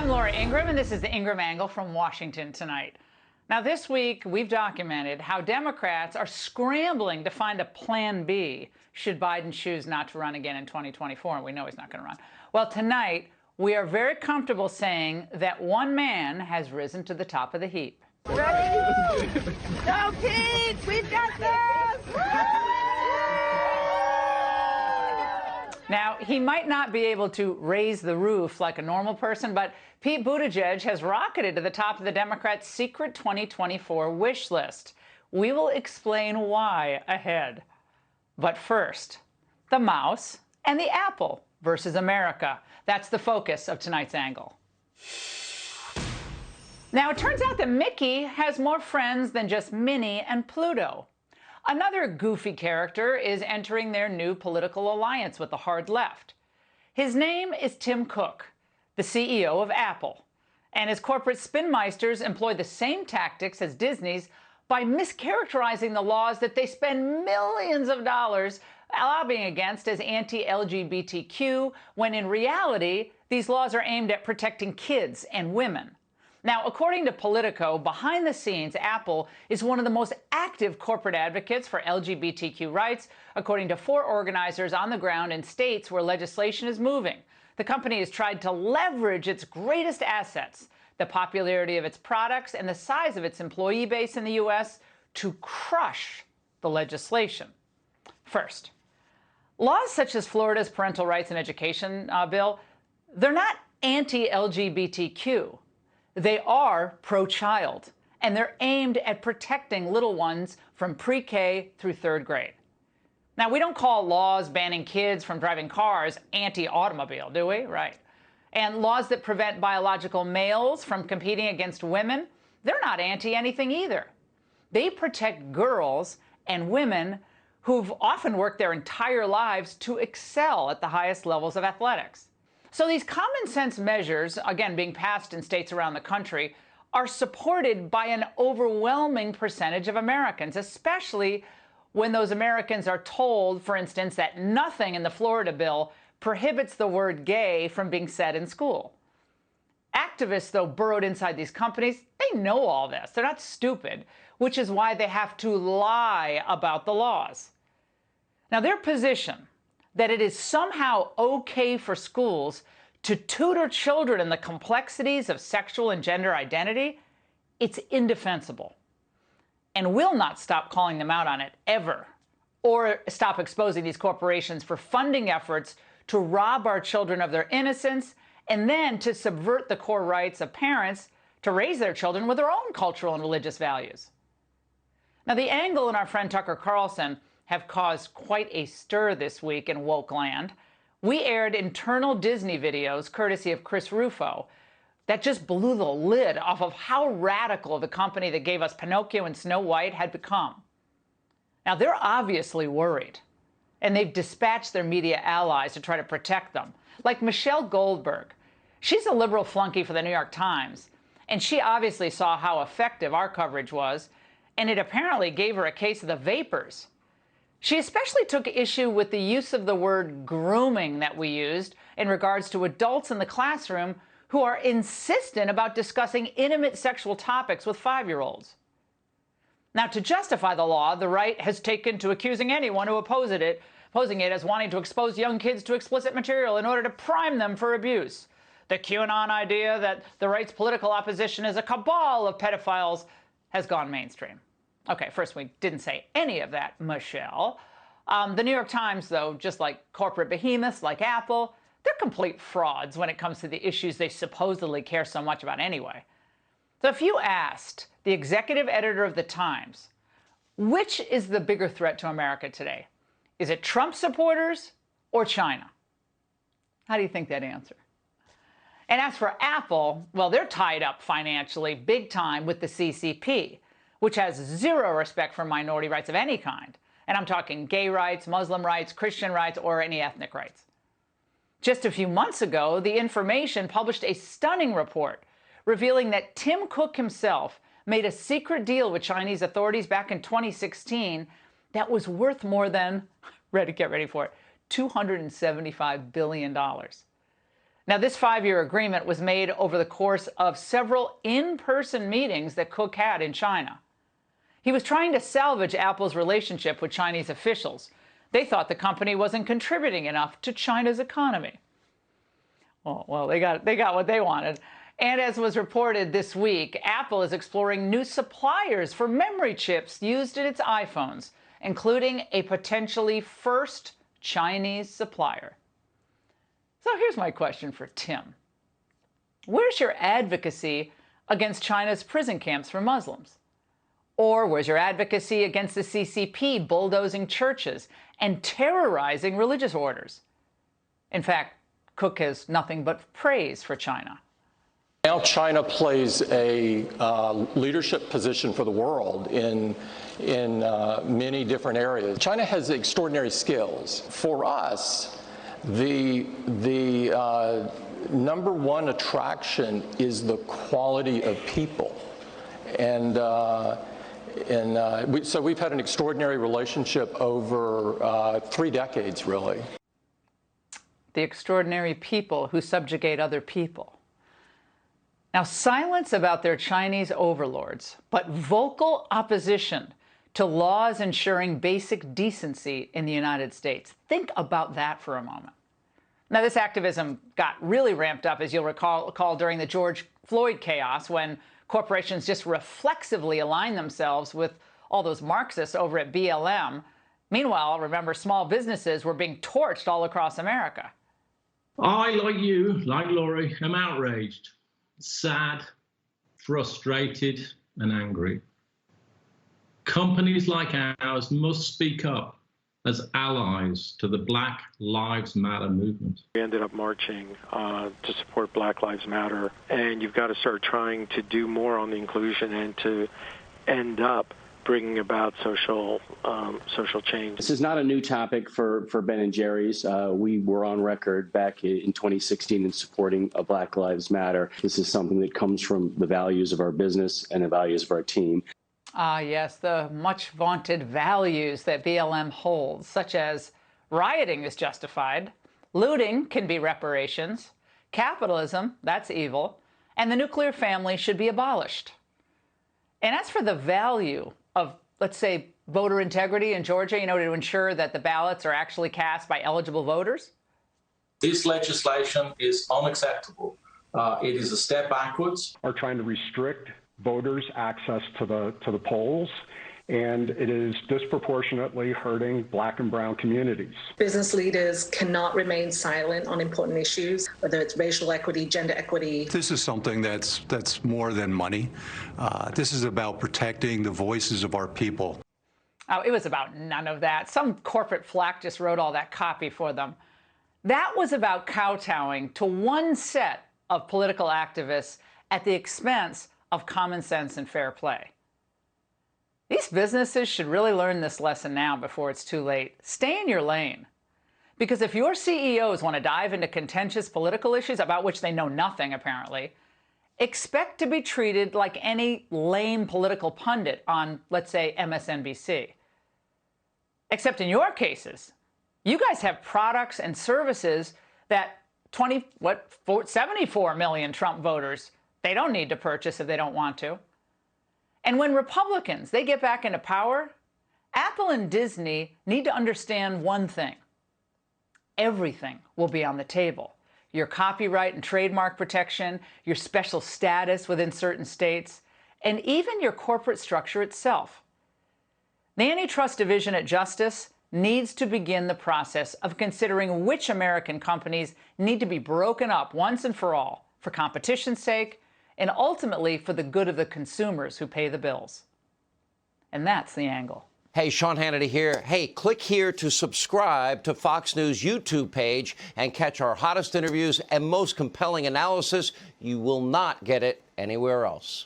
I'm Laura Ingraham, and this is the Ingraham Angle from Washington tonight. Now, this week, we've documented how Democrats are scrambling to find a plan B should Biden choose not to run again in 2024, and we know he's not going to run. Well, tonight, we are very comfortable saying that one man has risen to the top of the heap. Ready? Go, kids! We've got this! Now, he might not be able to raise the roof like a normal person, but Pete Buttigieg has rocketed to the top of the Democrats' secret 2024 wish list. We will explain why ahead. But first, the mouse and the apple versus America. That's the focus of tonight's angle. Now, it turns out that Mickey has more friends than just Minnie and Pluto. Another goofy character is entering their new political alliance with the hard left. His name is Tim Cook, the CEO of Apple, and his corporate spinmeisters employ the same tactics as Disney's by mischaracterizing the laws that they spend millions of dollars lobbying against as anti-LGBTQ, when in reality, these laws are aimed at protecting kids and women. Now, according to Politico, behind the scenes, Apple is one of the most active corporate advocates for LGBTQ rights, according to 4 organizers on the ground in states where legislation is moving. The company has tried to leverage its greatest assets, the popularity of its products and the size of its employee base in the U.S., to crush the legislation. First, laws such as Florida's Parental Rights and Education bill, they're not anti-LGBTQ. They are pro-child, and they're aimed at protecting little ones from pre-K through 3rd grade. Now, we don't call laws banning kids from driving cars anti-automobile, do we? Right. And laws that prevent biological males from competing against women, they're not anti-anything either. They protect girls and women who've often worked their entire lives to excel at the highest levels of athletics. So these common sense measures, again, being passed in states around the country, are supported by an overwhelming percentage of Americans, especially when those Americans are told, for instance, that nothing in the Florida bill prohibits the word gay from being said in school. Activists, though, burrowed inside these companies, they know all this. They're not stupid, which is why they have to lie about the laws. Now, their position that it is somehow okay for schools to tutor children in the complexities of sexual and gender identity, it's indefensible. And we'll not stop calling them out on it, ever, or stop exposing these corporations for funding efforts to rob our children of their innocence and then to subvert the core rights of parents to raise their children with their own cultural and religious values. Now, the Angle and our friend Tucker Carlson have caused quite a stir this week in woke land. We aired internal Disney videos, courtesy of Chris Rufo, that just blew the lid off of how radical the company that gave us Pinocchio and Snow White had become. Now, they're obviously worried, and they've dispatched their media allies to try to protect them, like Michelle Goldberg. She's a liberal flunky for the New York Times, and she obviously saw how effective our coverage was, and it apparently gave her a case of the vapors. She especially took issue with the use of the word grooming that we used in regards to adults in the classroom who are insistent about discussing intimate sexual topics with 5-year-olds. Now, to justify the law, the right has taken to accusing anyone who opposing it as wanting to expose young kids to explicit material in order to prime them for abuse. The QAnon idea that the right's political opposition is a cabal of pedophiles has gone mainstream. Okay, first, we didn't say any of that, Michelle. The New York Times, though, just like corporate behemoths like Apple, they're complete frauds when it comes to the issues they supposedly care so much about anyway. So if you asked the executive editor of the Times, which is the bigger threat to America today? Is it Trump supporters or China? How do you think they'd answer? And as for Apple, well, they're tied up financially big time with the CCP, which has zero respect for minority rights of any kind. And I'm talking gay rights, Muslim rights, Christian rights, or any ethnic rights. Just a few months ago, The Information published a stunning report revealing that Tim Cook himself made a secret deal with Chinese authorities back in 2016 that was worth more than, get ready for it, $275 billion. Now, this 5-year agreement was made over the course of several in-person meetings that Cook had in China. He was trying to salvage Apple's relationship with Chinese officials. They thought the company wasn't contributing enough to China's economy. Well, they got what they wanted. And as was reported this week, Apple is exploring new suppliers for memory chips used in its iPhones, including a potentially first Chinese supplier. So here's my question for Tim. Where's your advocacy against China's prison camps for Muslims? Or where's your advocacy against the CCP bulldozing churches and terrorizing religious orders? In fact, Cook has nothing but praise for China. Now China plays a leadership position for the world in many different areas. China has extraordinary skills. For us, the number one attraction is the quality of people. So we've had an extraordinary relationship over 3 decades, really. The extraordinary people who subjugate other people. Now, silence about their Chinese overlords, but vocal opposition to laws ensuring basic decency in the United States. Think about that for a moment. Now, this activism got really ramped up, as you'll recall, during the George Floyd chaos, when corporations just reflexively aligned themselves with all those Marxists over at BLM. Meanwhile, remember, small businesses were being torched all across America. I, like you, like Laurie, am outraged, sad, frustrated, and angry. Companies like ours must speak up as allies to the Black Lives Matter movement. We ended up marching to support Black Lives Matter, and you've got to start trying to do more on the inclusion and to end up bringing about social change. This is not a new topic for Ben & Jerry's. We were on record back in 2016 in supporting Black Lives Matter. This is something that comes from the values of our business and the values of our team. Ah, yes, the much vaunted values that BLM holds, such as rioting is justified, looting can be reparations, capitalism, that's evil, and the nuclear family should be abolished. And as for the value of, let's say, voter integrity in Georgia, to ensure that the ballots are actually cast by eligible voters? This legislation is unacceptable. It is a step backwards. Are trying to restrict voters' access to the polls, and it is disproportionately hurting Black and brown communities. Business leaders cannot remain silent on important issues, whether it's racial equity, gender equity. This is something that's more than money. This is about protecting the voices of our people. Oh, it was about none of that. Some corporate flack just wrote all that copy for them. That was about kowtowing to one set of political activists at the expense of common sense and fair play. These businesses should really learn this lesson now before it's too late. Stay in your lane. Because if your CEOs want to dive into contentious political issues about which they know nothing, apparently, expect to be treated like any lame political pundit on, let's say, MSNBC. Except in your cases, you guys have products and services that 74 million Trump voters, they don't need to purchase if they don't want to. And when Republicans, they get back into power, Apple and Disney need to understand one thing. Everything will be on the table. Your copyright and trademark protection, your special status within certain states, and even your corporate structure itself. The Antitrust Division at Justice needs to begin the process of considering which American companies need to be broken up once and for all, for competition's sake, and ultimately for the good of the consumers who pay the bills. And that's the angle. Hey, Sean Hannity here. Hey, click here to subscribe to Fox News YouTube page and catch our hottest interviews and most compelling analysis. You will not get it anywhere else.